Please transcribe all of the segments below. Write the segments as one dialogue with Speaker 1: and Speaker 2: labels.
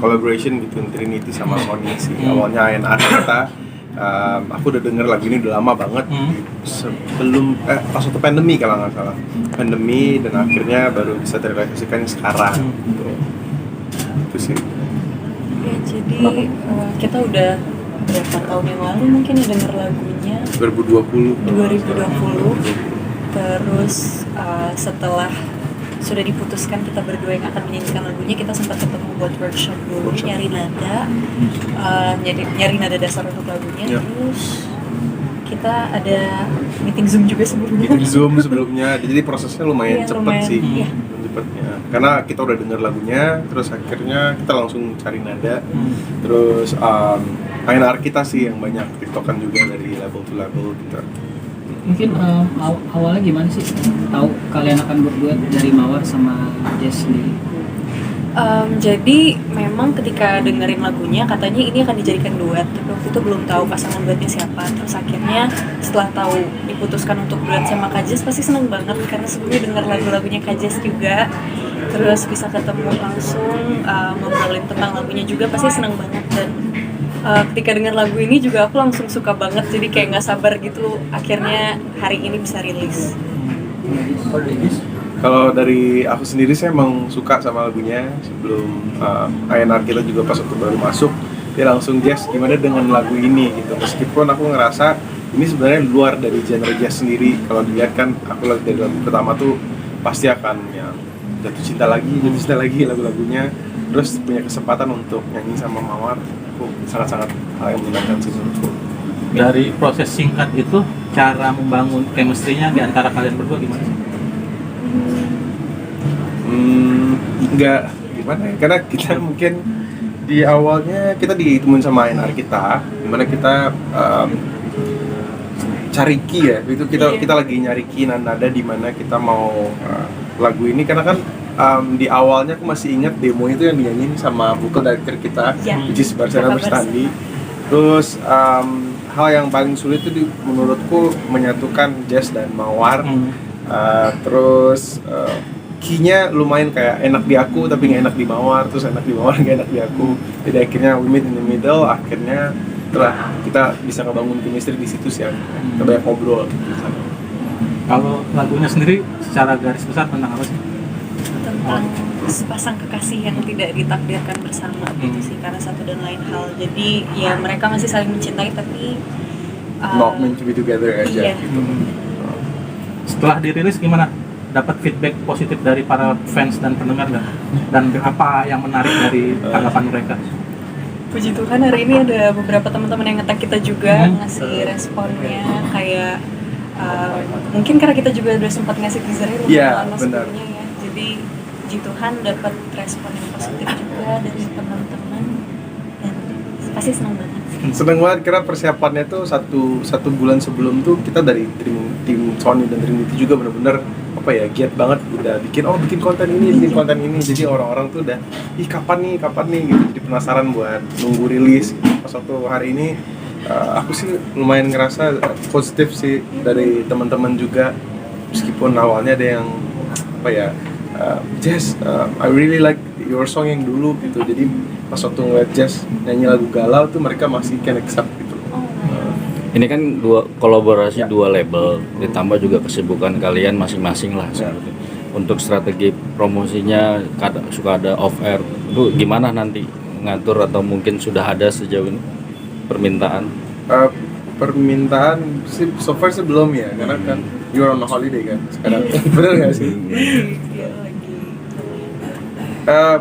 Speaker 1: collaboration between Trinity sama Sony sih. Awalnya A&R kita, aku udah denger lagu ini udah lama banget sebelum pas waktu pandemi kalau nggak salah, pandemi, dan akhirnya baru bisa terrealisasikan sekarang gitu. Itu sih.
Speaker 2: Ya, jadi kita udah berapa tahun yang lalu mungkin ya denger lagunya 2020. Terus setelah sudah diputuskan kita berdua yang akan menyanyikan lagunya, kita sempat ketemu buat workshop dulu, nyari nada dasar untuk lagunya. Terus kita ada meeting Zoom juga sebelumnya.
Speaker 1: Jadi prosesnya lumayan cepet sih. Cepetnya karena kita udah denger lagunya, terus akhirnya kita langsung cari nada. Terus A&R kita sih yang banyak tiktokan juga dari label to label kita.
Speaker 3: Mungkin awalnya gimana sih tahu kalian akan berduet dari Mawar sama Jess sendiri?
Speaker 2: Jadi memang ketika dengerin lagunya katanya ini akan dijadikan duet, tapi waktu itu belum tahu pasangan duetnya siapa. Terus akhirnya setelah tahu diputuskan untuk duet sama Kak Jess, pasti seneng banget karena sebelumnya denger lagu-lagunya Kak Jess juga. Terus bisa ketemu langsung, ngobrolin tentang lagunya juga, pasti seneng banget. Dan ketika denger lagu ini juga aku langsung suka banget, jadi kayak nggak sabar gitu akhirnya hari ini bisa rilis.
Speaker 1: Kalau dari aku sendiri, saya emang suka sama lagunya. Sebelum A&R kita juga pas waktu baru masuk, dia langsung Jess gimana dengan lagu ini gitu. Meskipun aku ngerasa ini sebenarnya luar dari genre jazz sendiri. Kalau dilihat kan, aku dari lagu pertama tuh pasti akan yang jatuh cinta lagi lagu-lagunya. Terus punya kesempatan untuk nyanyi sama Mawar, aku sangat-sangat hal yang menyenangkan sih menurutku.
Speaker 4: Dari proses singkat itu, cara membangun chemistry-nya di antara kalian berdua gimana sih?
Speaker 1: Enggak gimana ya, karena kita mungkin di awalnya kita ditemuin sama A&R kita, dimana kita cari key ya, itu kita lagi nyari key nada di mana kita mau lagu ini, karena kan di awalnya aku masih ingat demo itu yang dinyanyiin sama vocal director kita, which is Barsana Bestandi. Terus hal yang paling sulit itu menurutku menyatukan Jess dan Mawar. Terus key-nya lumayan kayak enak di aku tapi nggak enak di Mawar, terus enak di Mawar nggak enak di aku. Jadi akhirnya we meet in the middle. Akhirnya setelah kita bisa ngebangun chemistry di situ sih, kita banyak ngobrol.
Speaker 4: Kalau lagunya sendiri secara garis besar tentang apa sih?
Speaker 2: Tentang sepasang kekasih yang tidak ditakdirkan bersama gitu sih, karena satu dan lain hal. Jadi ya mereka masih saling mencintai tapi
Speaker 1: not meant to be together aja gitu.
Speaker 4: Setelah dirilis gimana? Dapat feedback positif dari para fans dan pendengar nggak? Dan apa yang menarik dari tanggapan mereka?
Speaker 2: Puji Tuhan hari ini ada beberapa teman-teman yang nge-tag kita juga, ngasih responnya kayak mungkin karena kita juga udah sempat ngasih teasernya lama sebelumnya ya. Jadi puji Tuhan dapat respon yang positif juga dari teman-teman dan pasti senang banget.
Speaker 1: Seneng banget karena persiapannya tuh satu bulan sebelum tuh kita dari tim Sony dan Trinity juga bener-bener giat banget udah bikin konten ini, jadi orang-orang tuh udah kapan nih gitu, jadi penasaran buat nunggu rilis. Pas waktu hari ini aku sih lumayan ngerasa positif sih dari teman-teman juga, meskipun awalnya ada yang Jess, I really like your song yang dulu gitu. Jadi pas waktu ngeliat Jess nyanyi lagu galau tuh mereka masih can accept gitu.
Speaker 5: Ini kan kolaborasi dua label, ditambah juga kesibukan kalian masing-masing lah. Untuk strategi promosinya suka ada off air. Itu gimana nanti ngatur atau mungkin sudah ada sejauh ini permintaan?
Speaker 1: Permintaan sih so far sebelum ya, karena kan you're on a holiday kan sekarang. Bener nggak sih?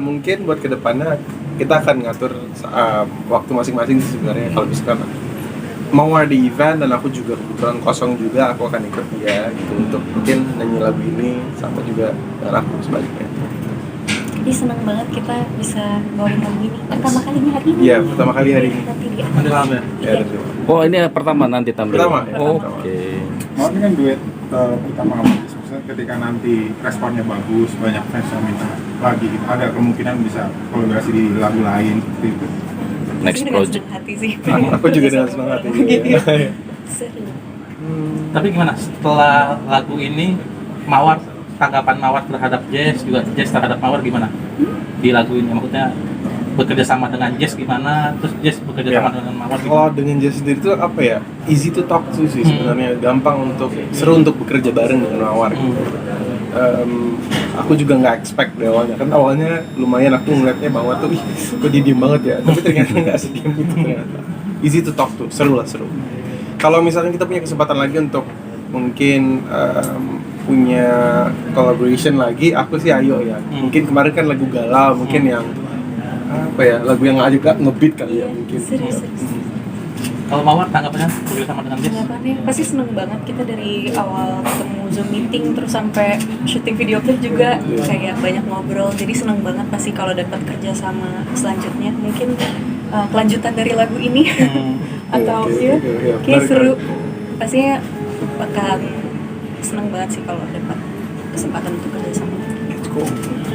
Speaker 1: Mungkin buat kedepannya kita akan ngatur waktu masing-masing sebenarnya. Kalau misalkan mau ada event dan aku juga kebetulan kosong juga, aku akan ikut dia gitu untuk mungkin nyanyi lagu ini, sama juga dengan aku sebaliknya.
Speaker 2: Jadi senang banget kita bisa bawain lagu ini pertama kalinya hari ini.
Speaker 1: Iya, pertama kali hari ini.
Speaker 4: Nanti malam ya?
Speaker 1: Ya,
Speaker 5: Oh, ini pertama nanti tampil.
Speaker 1: Pertama.
Speaker 5: Oke.
Speaker 6: Mau ini kan duet pertama kamu. Maksudnya ketika nanti responnya bagus, banyak fans yang minta lagi gitu, ada kemungkinan bisa kolaborasi di lagu lain seperti itu.
Speaker 5: Next project.
Speaker 2: Hati sih.
Speaker 1: Aku juga dengan senang hati.
Speaker 2: Seru.
Speaker 4: Tapi gimana setelah lagu ini, tanggapan Mawar terhadap Jess, juga Jess terhadap Mawar gimana di lagu ini? Maksudnya bekerja sama dengan Jess gimana, terus Jess bekerja sama dengan Mawar gimana?
Speaker 1: Kalau dengan Jess sendiri tuh apa ya, easy to talk to sih sebenarnya, gampang untuk seru untuk bekerja bareng dengan Mawar gitu. Aku juga nggak expect dari awalnya, kan awalnya lumayan aku ngeliatnya Mawar tuh ih kok dia diem banget ya, tapi ternyata nggak sediem itu ternyata. Easy to talk to, seru. Kalau misalnya kita punya kesempatan lagi untuk mungkin punya collaboration lagi, aku sih ayo ya. Mungkin kemarin kan lagu galau, mungkin yang apa ya, lagu yang agak ngebeat kali ya mungkin.
Speaker 2: Serius.
Speaker 4: Kalau Mawar tanggapannya bekerja sama dengan Jess?
Speaker 2: Tanggapannya pasti seneng banget, kita dari awal ketemu Zoom meeting terus sampai syuting video klip juga kayak banyak ngobrol, jadi seneng banget pasti kalau dapat kerja sama selanjutnya, mungkin kelanjutan dari lagu ini atau
Speaker 1: Oke.
Speaker 2: kayak seru, pastinya bakalan seneng banget sih kalau dapat kesempatan untuk kerja sama.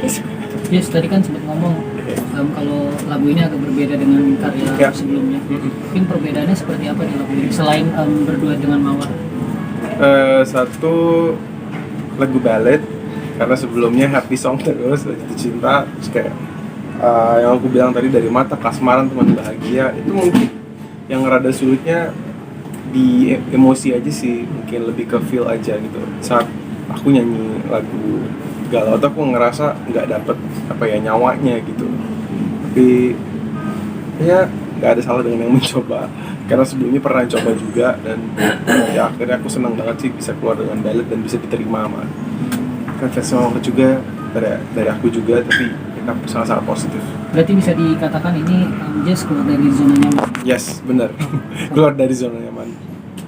Speaker 2: Yes.
Speaker 3: Yes, tadi kan sempat ngomong kalau lagu ini agak berbeda dengan karya sebelumnya. Mungkin perbedaannya seperti apa di lagu ini selain berdua dengan Mawar?
Speaker 1: Satu lagu ballad, karena sebelumnya happy song terus, jatuh cinta, terus kayak yang aku bilang tadi dari mata kasmaran teman bahagia, itu mungkin yang rada sulitnya di emosi aja sih, mungkin lebih ke feel aja gitu. Saat aku nyanyi lagu galau tuh aku ngerasa nggak dapet apa ya, nyawanya gitu. Tapi ya nggak ada salah dengan yang mencoba, karena sebelumnya pernah coba juga, dan ya akhirnya aku senang banget sih bisa keluar dengan ballad dan bisa diterima sama kan fans Mawar juga, dari aku juga, tapi kita sangat-sangat positif.
Speaker 3: Berarti bisa dikatakan ini Jess keluar dari zona nyaman.
Speaker 1: Yes, benar. Keluar dari zona nyaman.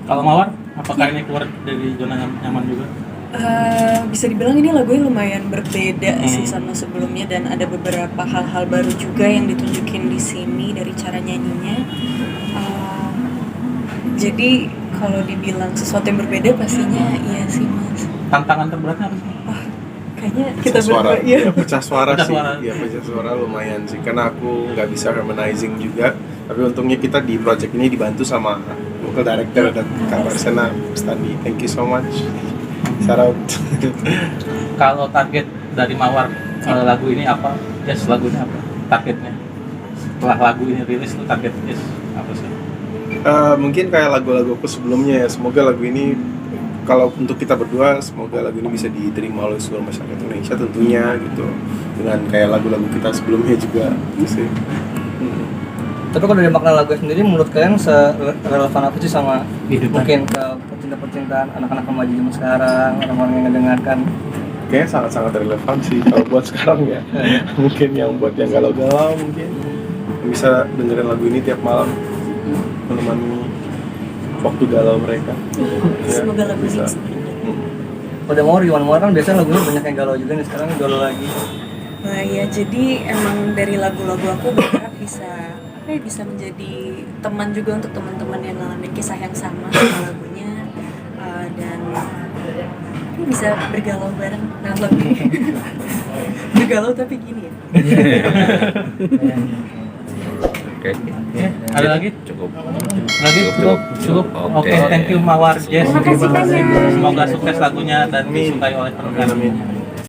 Speaker 4: Kalau Mawar, apakah ini keluar dari zona nyaman juga?
Speaker 2: Bisa dibilang ini lagunya lumayan berbeda sih sama sebelumnya, dan ada beberapa hal-hal baru juga yang ditunjukin di sini dari cara nyanyinya. Jadi kalau dibilang sesuatu yang berbeda pastinya iya sih Mas.
Speaker 4: Tantangan terberatnya apa sih?
Speaker 2: Kayaknya kita
Speaker 1: suara,
Speaker 2: berdua ya.
Speaker 1: pecah suara
Speaker 4: Pecah
Speaker 1: sih.
Speaker 4: suara.
Speaker 1: Iya, pecah suara lumayan sih, karena aku nggak bisa harmonizing juga. Tapi untungnya kita di project ini dibantu sama vocal director dan Kak Barsena Standi. Thank you so much. Shout out.
Speaker 4: Kalau target dari Mawar lagu ini apa? Yes, lagunya apa? Targetnya? Setelah lagu ini rilis tuh target Yes apa sih?
Speaker 1: Mungkin kayak lagu-lagu aku sebelumnya ya. Semoga lagu ini, kalau untuk kita berdua, semoga lagu ini bisa diterima oleh seluruh masyarakat Indonesia tentunya gitu. Dengan kayak lagu-lagu kita sebelumnya juga sih.
Speaker 7: Tapi kalau dari makna lagu sendiri, menurut kalian relevan apa sih sama
Speaker 4: Kehidupan.
Speaker 7: mungkin ke percintaan anak-anak remaja zaman sekarang, orang-orang yang mendengarkan?
Speaker 1: Kayaknya sangat-sangat relevan sih kalau buat sekarang ya. Mungkin yang buat yang galau-galau mungkin bisa dengerin lagu ini tiap malam, menemani waktu galau mereka. Ya,
Speaker 2: Semoga lagu ini
Speaker 1: bisa.
Speaker 2: bisa mendengar.
Speaker 7: Pada Mawar kan biasanya lagunya banyak yang galau juga nih, sekarang galau lagi.
Speaker 2: Nah ya, jadi emang dari lagu-lagu aku berharap bisa menjadi teman juga untuk teman-teman yang ngalamin kisah yang sama lagunya, dan bisa bergalau bareng. Nah, lebih bergalau tapi gini ya.
Speaker 5: Oke.
Speaker 4: Ada lagi?
Speaker 5: Cukup.
Speaker 4: Lagi? Cukup. Oke, thank you Mawar Jess.
Speaker 2: Terima kasih banyak.
Speaker 4: Semoga sukses lagunya dan disukai oleh pendengar.
Speaker 1: Amin.